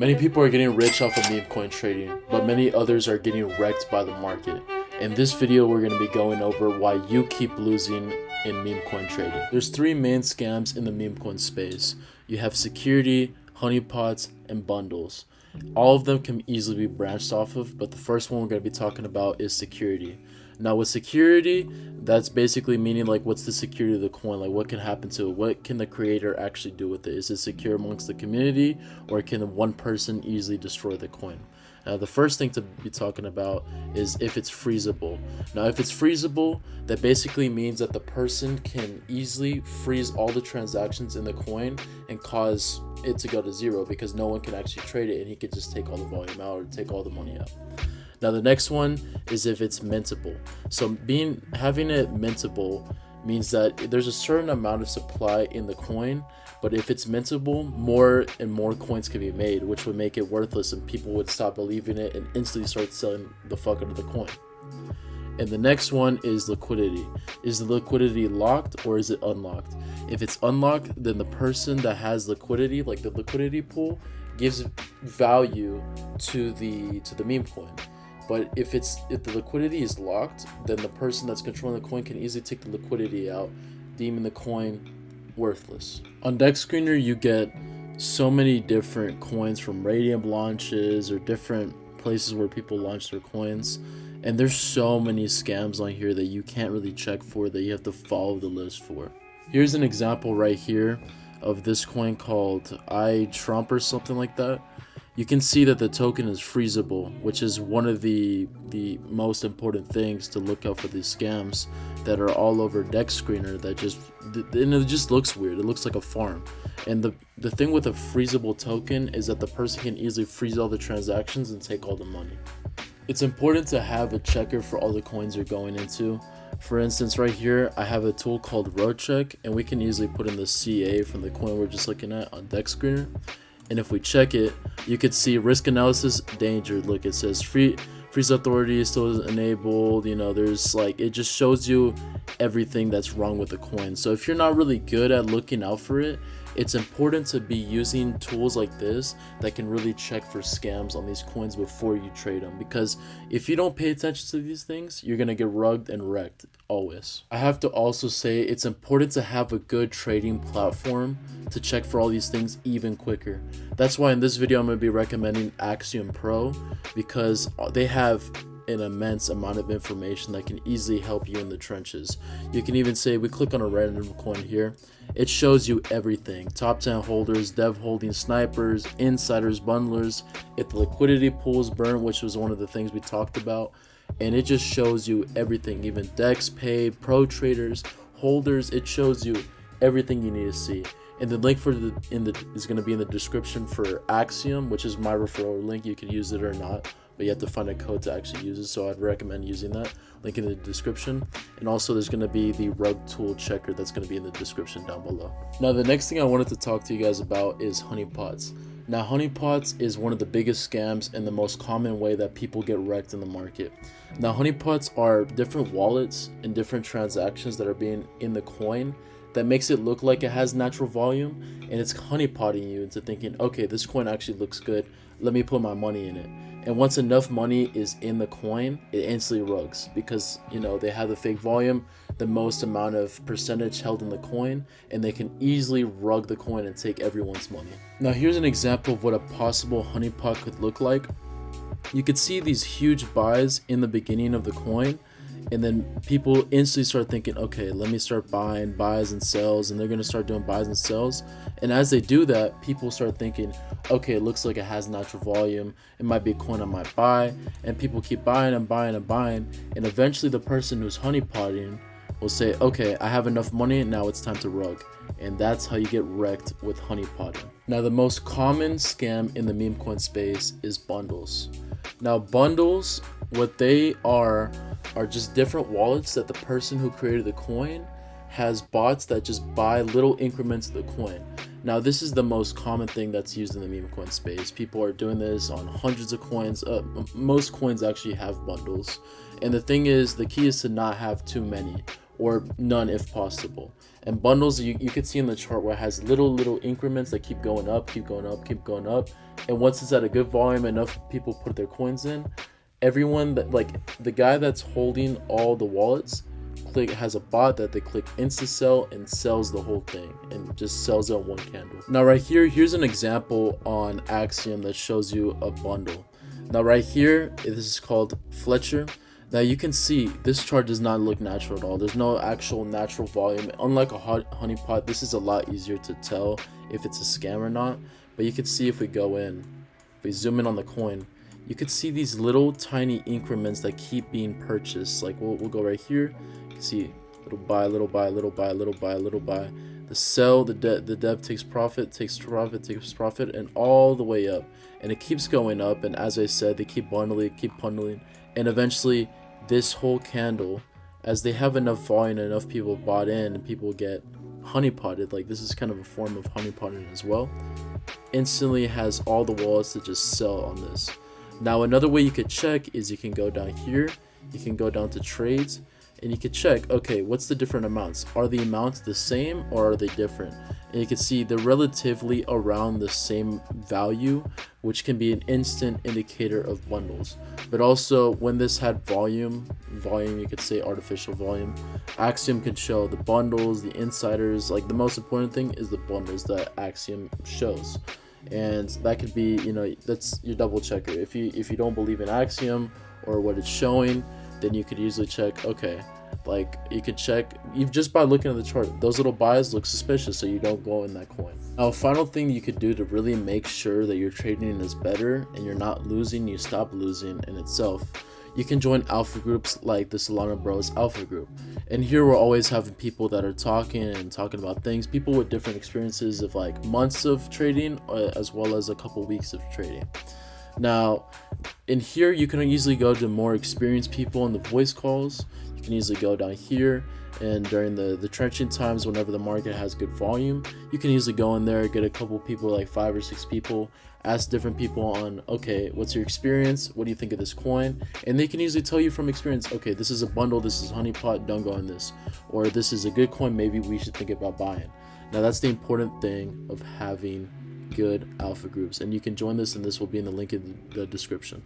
Many people are getting rich off of meme coin trading, but many others are getting wrecked by the market. In this video, we're going to be going over why you keep losing in meme coin trading. There's three main scams in the meme coin space. You have security, honeypots, and bundles. All of them can easily be branched off of, but the first one we're going to be talking about is security. Now with security, that's basically meaning like what's the security of the coin, like what can happen to it, what can the creator actually do with it, is it secure amongst the community, or can one person easily destroy the coin? Now the first thing to be talking about is if it's freezable. Now if it's freezable, that basically means that the person can easily freeze all the transactions in the coin and cause it to go to zero, because no one can actually trade it and he could just take all the volume out or take all the money out. Now the next one is if it's mintable. So having it mintable means that there's a certain amount of supply in the coin, but if it's mintable, more and more coins can be made, which would make it worthless and people would stop believing it and instantly start selling the fuck out of the coin. And the next one is liquidity. Is the liquidity locked or is it unlocked? If it's unlocked, then the person that has liquidity, like the liquidity pool, gives value to the meme coin. But if the liquidity is locked, then the person that's controlling the coin can easily take the liquidity out, deeming the coin worthless. On Dex Screener, you get so many different coins from Radium launches or different places where people launch their coins. And there's so many scams on here that you can't really check for, that you have to follow the list for. Here's an example right here of this coin called iTrump or something like that. You can see that the token is freezable, which is one of the most important things to look out for these scams that are all over Dex Screener, and it just looks weird. It looks like a farm. And the thing with a freezable token is that the person can easily freeze all the transactions and take all the money. It's important to have a checker for all the coins you're going into. For instance, right here, I have a tool called Road Check, and we can easily put in the CA from the coin we're just looking at on Dex Screener. And if we check it, you could see risk analysis danger. Look, it says freeze authority is still enabled. You know, there's it just shows you everything that's wrong with the coin. So if you're not really good at looking out for it, it's important to be using tools like this that can really check for scams on these coins before you trade them. Because if you don't pay attention to these things, you're gonna get rugged and wrecked always. I have to also say it's important to have a good trading platform to check for all these things even quicker. That's why in this video I'm going to be recommending Axiom Pro, because they have an immense amount of information that can easily help you in the trenches. You can even say, we click on a random coin here, it shows you everything: top 10 holders, dev holding, snipers, insiders, bundlers, if the liquidity pool is burnt, which was one of the things we talked about, and it just shows you everything, even dex paid, pro traders, holders. It shows you everything you need to see. And the link is going to be in the description for Axiom, which is my referral link. You can use it or not, but you have to find a code to actually use it, so I'd recommend using that. Link in the description. And also there's going to be the rug tool checker that's going to be in the description down below. Now the next thing I wanted to talk to you guys about is honeypots. Now honeypots is one of the biggest scams and the most common way that people get wrecked in the market. Now honeypots are different wallets and different transactions that are being in the coin that makes it look like it has natural volume, and it's honeypotting you into thinking, okay, this coin actually looks good, let me put my money in it. And once enough money is in the coin, it instantly rugs, because they have the fake volume, the most amount of percentage held in the coin, and they can easily rug the coin and take everyone's money. Now here's an example of what a possible honeypot could look like. You could see these huge buys in the beginning of the coin, and then people instantly start thinking, okay, let me start buying, buys and sells, and they're going to start doing buys and sells. And as they do that, people start thinking, okay, it looks like it has natural volume, it might be a coin I might buy, and people keep buying and buying and buying, and eventually the person who's honeypotting will say, okay, I have enough money, now it's time to rug. And that's how you get wrecked with honeypotting. Now the most common scam in the meme coin space is bundles. Now bundles, what they are just different wallets that the person who created the coin has bots that just buy little increments of the coin. Now this is the most common thing that's used in the meme coin space. People are doing this on hundreds of coins. Most coins actually have bundles, and the thing is, the key is to not have too many. or none if possible. And bundles, you could see in the chart where it has little increments that keep going up, keep going up, keep going up. And once it's at a good volume, enough people put their coins in, everyone that, like the guy that's holding all the wallets, has a bot that they click insta sell and sells the whole thing and just sells it on one candle. Now right here's an example on Axiom that shows you a bundle. Now right here, this is called Fletcher. Now you can see this chart does not look natural at all. There's no actual natural volume. Unlike a honeypot, this is a lot easier to tell if it's a scam or not. But you can see if we go in, if we zoom in on the coin, you could see these little tiny increments that keep being purchased. Like we'll go right here. You can see little buy, little buy, little buy, little buy, little buy. The sell, the dev takes profit, and all the way up. And it keeps going up. And as I said, they keep bundling, and eventually this whole candle, as they have enough volume and enough people bought in and people get honeypotted, like this is kind of a form of honeypotting as well, instantly has all the wallets to just sell on this. Now another way you could check is you can go down here, you can go down to trades, and you can check, okay, what's the different amounts? Are the amounts the same or are they different? And you can see they're relatively around the same value, which can be an instant indicator of bundles. But also when this had volume, you could say artificial volume, Axiom can show the bundles, the insiders. Like the most important thing is the bundles that Axiom shows. And that could be, you know, that's your double checker. If you don't believe in Axiom or what it's showing, then you could easily check, okay, like you could check just by looking at the chart, those little buys look suspicious, so you don't go in that coin. Now a final thing you could do to really make sure that your trading is better and you're not losing, you stop losing in itself, you can join alpha groups like the Solana Bros alpha group. And here we're always having people that are talking about things, people with different experiences of like months of trading as well as a couple weeks of trading. Now in here you can easily go to more experienced people in the voice calls. You can easily go down here, and during the trenching times, whenever the market has good volume, you can easily go in there, get a couple people, like 5 or 6 people, ask different people on, okay, what's your experience, what do you think of this coin, and they can easily tell you from experience, okay, this is a bundle, this is honeypot, don't go in this, or this is a good coin, maybe we should think about buying. Now that's the important thing of having good alpha groups, and you can join this, and this will be in the link in the description.